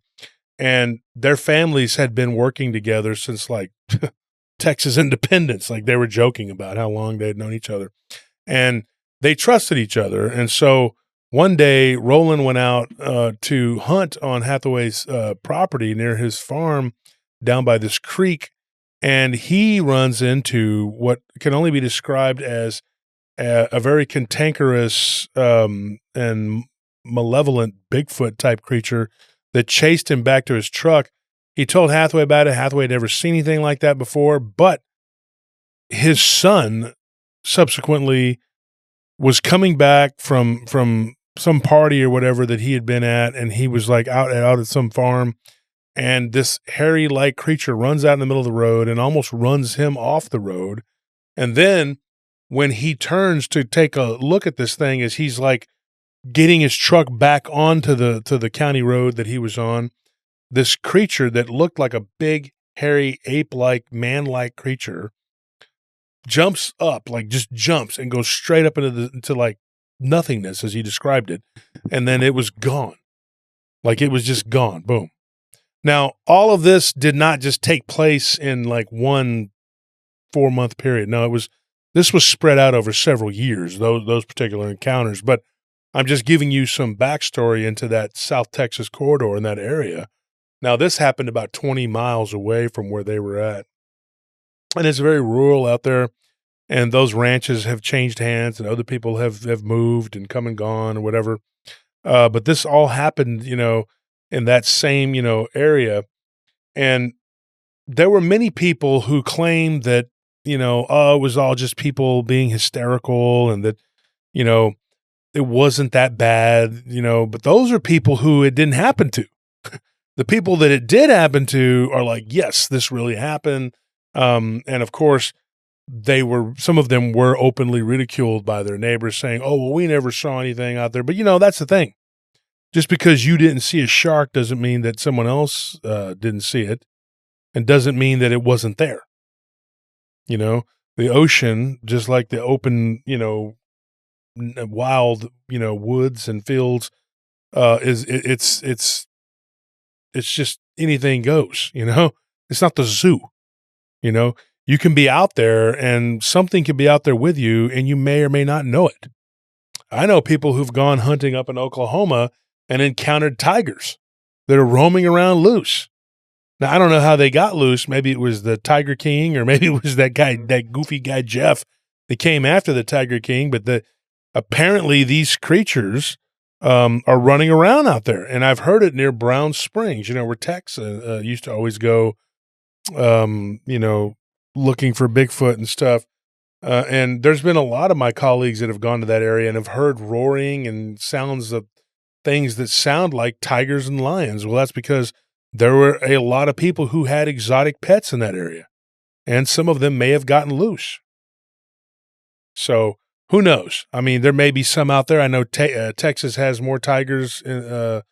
and their families had been working together since like Texas independence. Like they were joking about how long they had known each other, and they trusted each other. And so one day Roland went out to hunt on Hathaway's property near his farm down by this creek, and he runs into what can only be described as a very cantankerous and malevolent Bigfoot type creature that chased him back to his truck. He told Hathaway about it. Hathaway had never seen anything like that before, but his son subsequently was coming back from some party or whatever that he had been at, and he was like out at some farm, and this hairy-like creature runs out in the middle of the road and almost runs him off the road. And then when he turns to take a look at this thing, as he's like getting his truck back onto the county road that he was on, this creature that looked like a big, hairy, ape-like, man-like creature jumps up, like just jumps and goes straight up into like nothingness, as he described it. And then it was gone. Like it was just gone. Boom. Now, all of this did not just take place in like 1 4-month period. No, this was spread out over several years, those particular encounters. But I'm just giving you some backstory into that South Texas corridor in that area. Now, this happened about 20 miles away from where they were at. And it's very rural out there. And those ranches have changed hands, and other people have moved and come and gone or whatever. But this all happened, in that same, area. And there were many people who claimed that, it was all just people being hysterical and that, it wasn't that bad, but those are people who it didn't happen to. The people that it did happen to are like, yes, this really happened. And of course, some of them were openly ridiculed by their neighbors, saying, oh, well, we never saw anything out there. But, that's the thing. Just because you didn't see a shark doesn't mean that someone else didn't see it, and doesn't mean that it wasn't there. The ocean, just like the open, wild, woods and fields, it's just anything goes, It's not the zoo, You can be out there and something can be out there with you and you may or may not know it. I know people who've gone hunting up in Oklahoma and encountered tigers that are roaming around loose. Now, I don't know how they got loose. Maybe it was the Tiger King, or maybe it was that goofy guy, Jeff, that came after the Tiger King. But apparently these creatures are running around out there. And I've heard it near Brown Springs, where Tex used to always go, looking for Bigfoot and stuff. And there's been a lot of my colleagues that have gone to that area and have heard roaring and sounds of things that sound like tigers and lions. Well, that's because there were a lot of people who had exotic pets in that area, and some of them may have gotten loose. So who knows? I mean, there may be some out there. I know Texas has more tigers in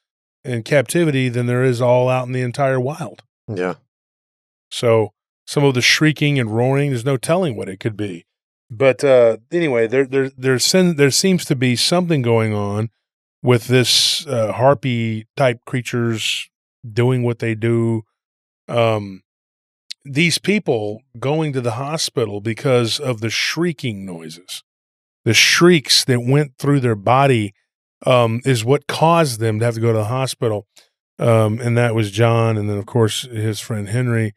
captivity than there is all out in the entire wild. Yeah. So some of the shrieking and roaring, there's no telling what it could be. But anyway, there seems to be something going on with this harpy type creatures doing what they do. These people going to the hospital because of the shrieking noises, the shrieks that went through their body, is what caused them to have to go to the hospital. And that was John, and then of course his friend Henry.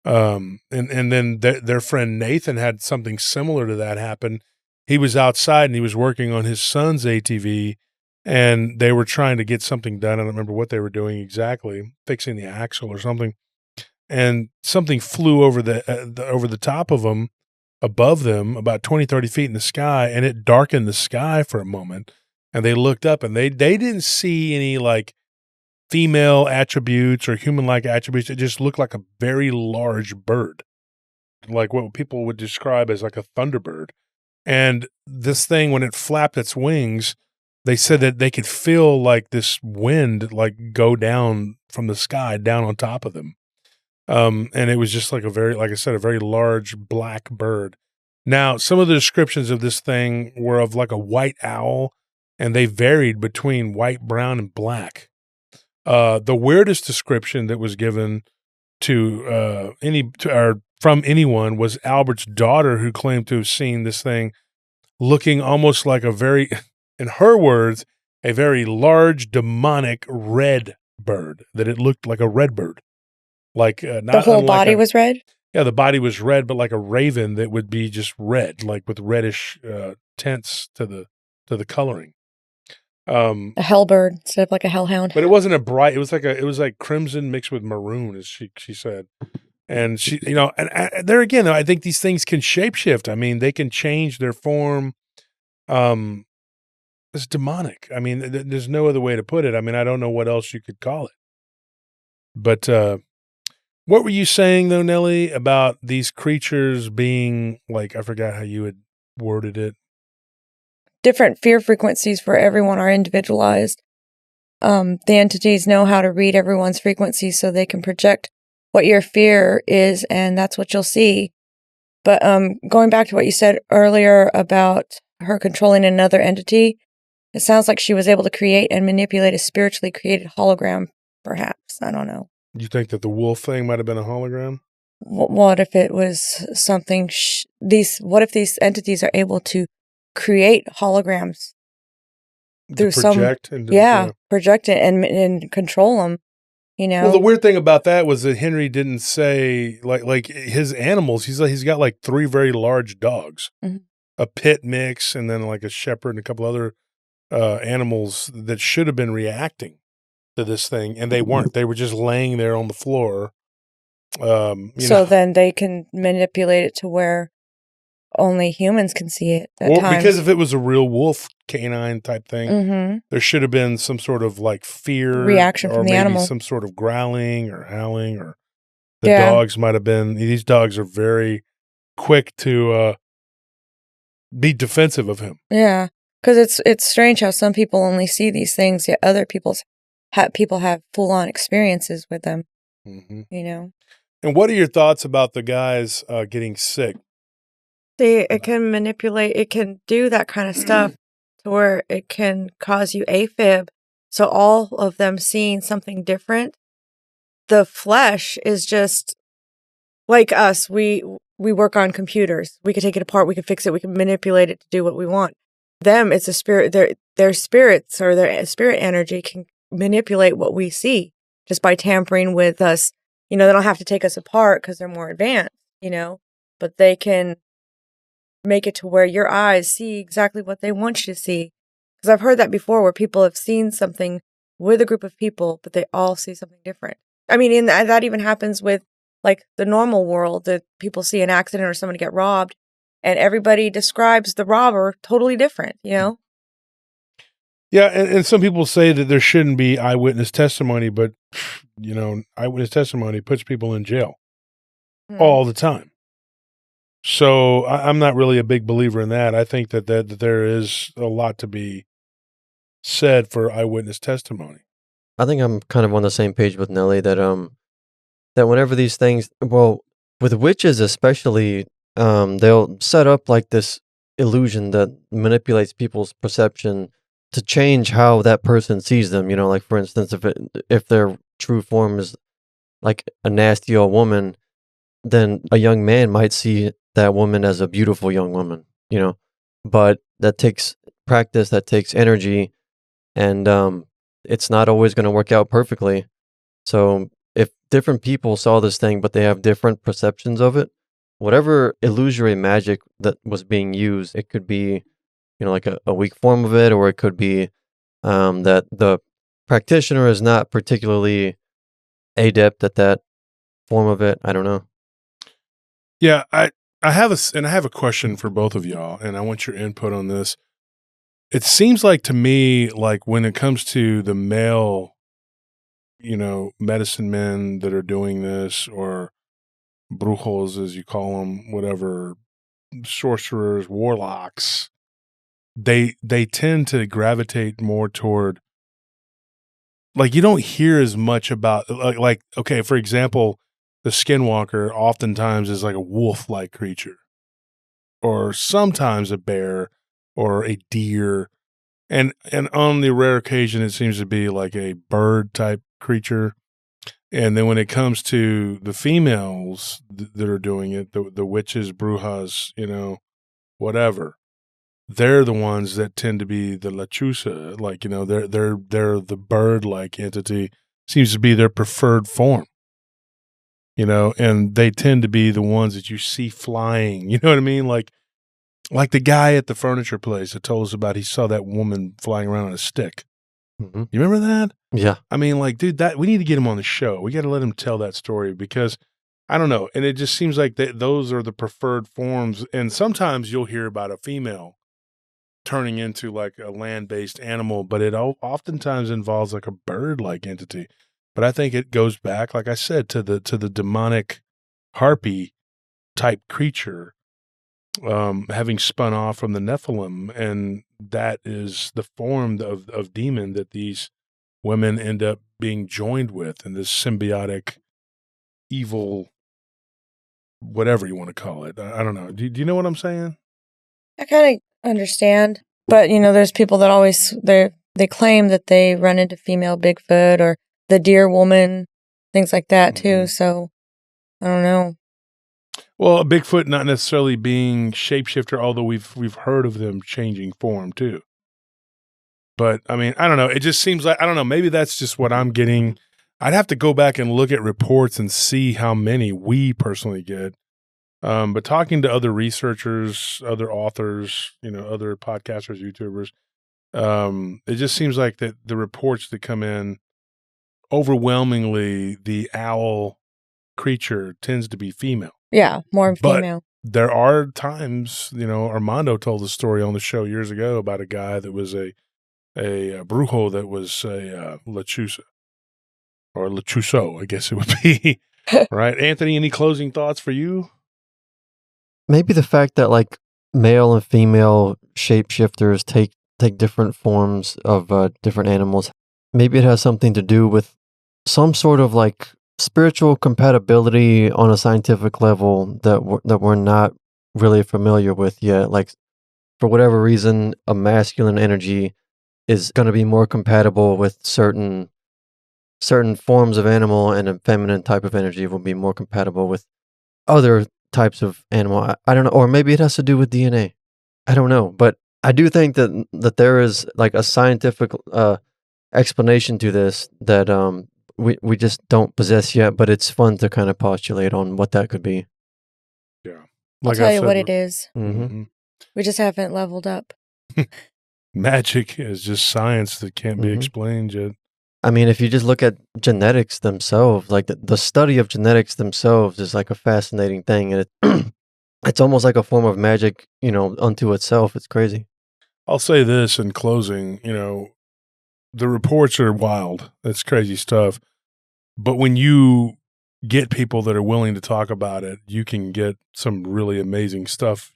And then their friend Nathan had something similar to that happen. He was outside and he was working on his son's ATV, and they were trying to get something done. I don't remember what they were doing exactly, fixing the axle or something. And something flew over the top of them, above them, about 20, 30 feet in the sky, and it darkened the sky for a moment. And they looked up, and they didn't see any like female attributes or human-like attributes. It just looked like a very large bird, like what people would describe as like a thunderbird. And this thing, when it flapped its wings, they said that they could feel like this wind like go down from the sky down on top of them. And it was just like a very large black bird. Now, some of the descriptions of this thing were of like a white owl, and they varied between white, brown, and black. The weirdest description that was given from anyone was Albert's daughter, who claimed to have seen this thing looking almost like in her words, a very large demonic red bird, that it looked like a red bird. Like not the whole body was red? Yeah, the body was red, but like a raven that would be just red, like with reddish tints to the coloring. A hellbird instead of like a hellhound. But it wasn't a bright. It was like crimson mixed with maroon, as she said. And she, and there again, I think these things can shapeshift. I mean, they can change their form. It's demonic. I mean, there's no other way to put it. I mean, I don't know what else you could call it. But what were you saying though, Nelly, about these creatures being like? I forgot how you had worded it. Different fear frequencies for everyone are individualized. The entities know how to read everyone's frequencies so they can project what your fear is, and that's what you'll see. But going back to what you said earlier about her controlling another entity, it sounds like she was able to create and manipulate a spiritually created hologram, perhaps. I don't know. You think that the wolf thing might have been a hologram? What if it was something? What if these entities are able to create holograms through project project it and control them? Well, the weird thing about that was that Henry didn't say like his animals. He's got like 3 very large dogs, a pit mix, and then like a shepherd and a couple other animals that should have been reacting to this thing, and they weren't. They were just laying there on the floor. Then they can manipulate it to where only humans can see it at times. Because if it was a real wolf canine type thing, there should have been some sort of like fear reaction from the animal, some sort of growling or howling, or the dogs might have been. These dogs are very quick to be defensive of him. Yeah, because it's strange how some people only see these things, yet other people have full on experiences with them. And what are your thoughts about the guys getting sick? It can manipulate, it can do that kind of stuff to where it can cause you AFib. So all of them seeing something different. The flesh is just like us. We work on computers. We can take it apart. We can fix it. We can manipulate it to do what we want. Them, it's a spirit. Their spirits or their spirit energy can manipulate what we see just by tampering with us. They don't have to take us apart because they're more advanced, but they can make it to where your eyes see exactly what they want you to see. Because I've heard that before where people have seen something with a group of people, but they all see something different. I mean, that even happens with like the normal world, that people see an accident or somebody get robbed and everybody describes the robber totally different, Yeah, and some people say that there shouldn't be eyewitness testimony, but, eyewitness testimony puts people in jail all the time. So I'm not really a big believer in that. I think that there is a lot to be said for eyewitness testimony. I think I'm kind of on the same page with Nelly that whenever these things, well, with witches especially, they'll set up like this illusion that manipulates people's perception to change how that person sees them. Like for instance, if their true form is like a nasty old woman, then a young man might see that woman as a beautiful young woman, but that takes practice, that takes energy, and it's not always going to work out perfectly. So if different people saw this thing, but they have different perceptions of it, whatever illusory magic that was being used, it could be, like a weak form of it, or it could be that the practitioner is not particularly adept at that form of it. I don't know. Yeah, I have a question for both of y'all, and I want your input on this. It seems like to me, like when it comes to the male, medicine men that are doing this, or brujos, as you call them, whatever, sorcerers, warlocks, they tend to gravitate more toward, like, you don't hear as much about, like okay, for example, the skinwalker oftentimes is like a wolf-like creature, or sometimes a bear or a deer, and on the rare occasion it seems to be like a bird type creature. And then when it comes to the females that are doing it, the witches, brujas, whatever, they're the ones that tend to be the Lechuza, like, they're the bird-like entity, seems to be their preferred form, and they tend to be the ones that you see flying, you know what I mean? Like, Like the guy at the furniture place that told us about he saw that woman flying around on a stick. Mm-hmm. You remember that? Yeah. I mean, like, dude, that we need to get him on the show. We got to let him tell that story because I don't know. And it just seems like those are the preferred forms. And sometimes you'll hear about a female turning into like a land-based animal, but it oftentimes involves like a bird-like entity. But I think it goes back, like I said, to the demonic harpy type creature having spun off from the Nephilim, and that is the form of demon that these women end up being joined with in this symbiotic evil, whatever you want to call it. I don't know. Do you know what I'm saying? I kind of understand, but there's people that always they claim that they run into female Bigfoot or the deer woman, things like that too. So I don't know. Well, a Bigfoot not necessarily being shapeshifter, although we've heard of them changing form too. But I mean, I don't know. It just seems like, I don't know. Maybe that's just what I'm getting. I'd have to go back and look at reports and see how many we personally get. But talking to other researchers, other authors, other podcasters, YouTubers, it just seems like that the reports that come in, overwhelmingly, the owl creature tends to be female. Yeah, more female. There are times, Armando told a story on the show years ago about a guy that was a brujo that was a Lechuza, or Lechuzo, I guess it would be. Right? Anthony, any closing thoughts for you? Maybe the fact that like male and female shapeshifters take different forms of different animals. Maybe it has something to do with some sort of like spiritual compatibility on a scientific level that we're not really familiar with yet. Like for whatever reason, a masculine energy is going to be more compatible with certain forms of animal, and a feminine type of energy will be more compatible with other types of animal. I don't know, or maybe it has to do with DNA. I don't know, but I do think that there is like a scientific explanation to this that we just don't possess yet, but it's fun to kind of postulate on what that could be. Yeah. I'll tell you what it is. Mm-hmm. We just haven't leveled up. Magic is just science that can't be explained yet. I mean, if you just look at genetics themselves, like the study of genetics themselves is like a fascinating thing. And it's almost like a form of magic, unto itself. It's crazy. I'll say this in closing, the reports are wild. It's crazy stuff. But when you get people that are willing to talk about it, you can get some really amazing stuff,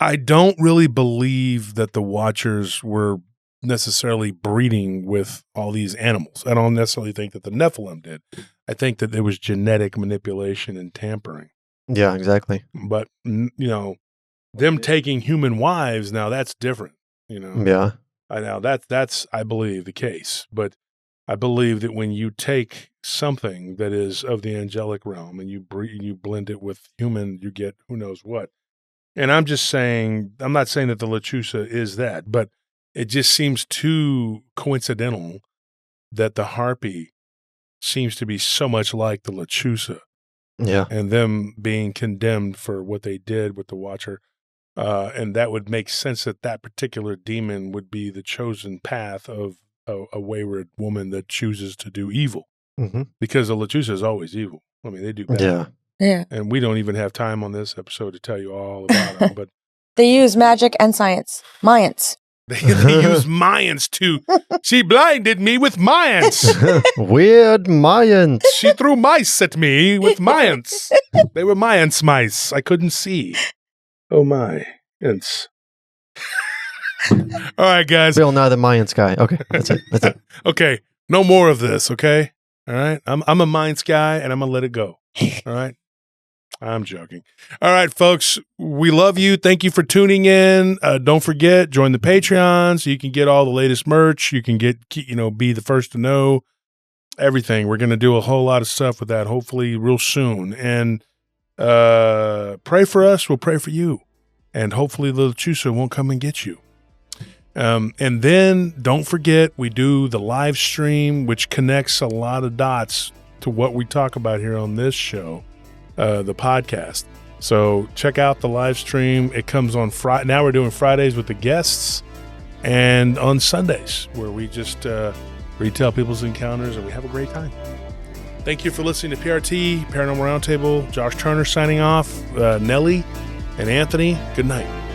I don't really believe that the Watchers were necessarily breeding with all these animals. I don't necessarily think that the Nephilim did. I think that there was genetic manipulation and tampering. Yeah, exactly. But, them taking human wives, now that's different, Yeah. I know that's I believe the case, but I believe that when you take something that is of the angelic realm and you blend it with human, you get who knows what. And I'm just saying, I'm not saying that the Lechuza is that, but it just seems too coincidental that the harpy seems to be so much like the Lechuza. Yeah. And them being condemned for what they did with the Watcher. And that would make sense that particular demon would be the chosen path of a wayward woman that chooses to do evil. Mm-hmm. Because the Lechuza is always evil. I mean, they do bad. Yeah. Yeah. And we don't even have time on this episode to tell you all about them. But they use magic and science. Mayans. They use Mayans too. She blinded me with Mayans. Weird Mayans. She threw mice at me with Mayans. They were Mayans mice. I couldn't see. Oh my. Ants. All right, guys. Bill Nye the Mayans guy. Okay, that's it. Okay, no more of this, okay? All right? I'm a Mayans guy, and I'm going to let it go. All right? I'm joking. All right, folks, we love you. Thank you for tuning in. Don't forget, join the Patreon so you can get all the latest merch. You can be the first to know everything. We're going to do a whole lot of stuff with that, hopefully real soon. And pray for us. We'll pray for you. And hopefully the Lechuza won't come and get you. And then don't forget, we do the live stream, which connects a lot of dots to what we talk about here on this show. The podcast. So check out the live stream. It comes on Friday. Now we're doing Fridays with the guests, and on Sundays where we just retell people's encounters and we have a great time. Thank you for listening to PRT, Paranormal Roundtable. Josh Turner signing off. Nellie and Anthony, good night.